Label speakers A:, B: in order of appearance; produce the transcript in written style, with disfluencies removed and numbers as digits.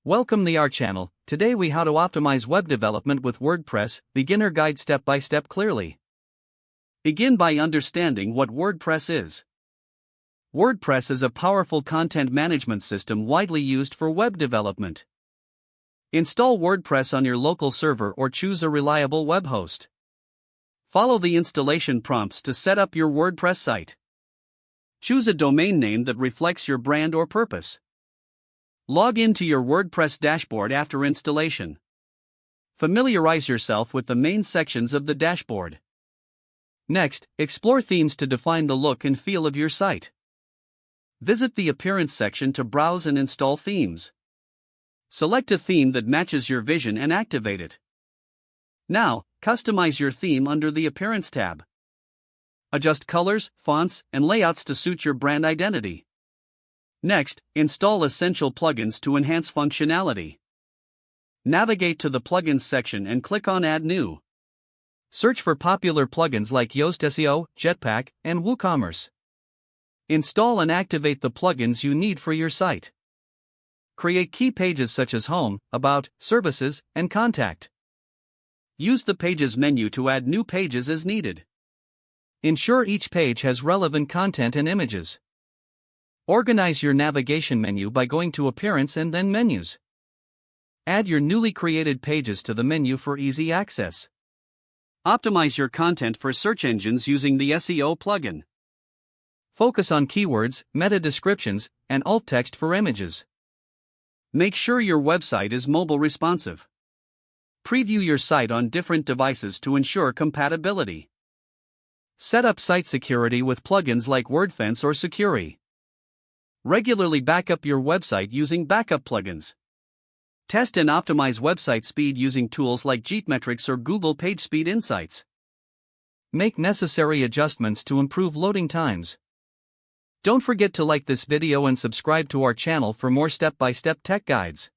A: Welcome to our channel. Today we how to optimize web development with WordPress, beginner guide step by step clearly. Begin by understanding what WordPress is. WordPress is a powerful content management system widely used for web development. Install WordPress on your local server or choose a reliable web host. Follow the installation prompts to set up your WordPress site. Choose a domain name that reflects your brand or purpose. Log into your WordPress dashboard after installation. Familiarize yourself with the main sections of the dashboard. Next, explore themes to define the look and feel of your site. Visit the Appearance section to browse and install themes. Select a theme that matches your vision and activate it. Now, customize your theme under the Appearance tab. Adjust colors, fonts, and layouts to suit your brand identity. Next, install essential plugins to enhance functionality. Navigate to the Plugins section and click on Add New. Search for popular plugins like Yoast SEO, Jetpack, and WooCommerce. Install and activate the plugins you need for your site. Create key pages such as Home, About, Services, and Contact. Use the Pages menu to add new pages as needed. Ensure each page has relevant content and images. Organize your navigation menu by going to Appearance and then Menus. Add your newly created pages to the menu for easy access. Optimize your content for search engines using the SEO plugin. Focus on keywords, meta descriptions, and alt text for images. Make sure your website is mobile responsive. Preview your site on different devices to ensure compatibility. Set up site security with plugins like WordFence or Securi. Regularly backup your website using backup plugins. Test and optimize website speed using tools like Geekmetrics or Google PageSpeed Insights. Make necessary adjustments to improve loading times. Don't forget to like this video and subscribe to our channel for more step-by-step tech guides.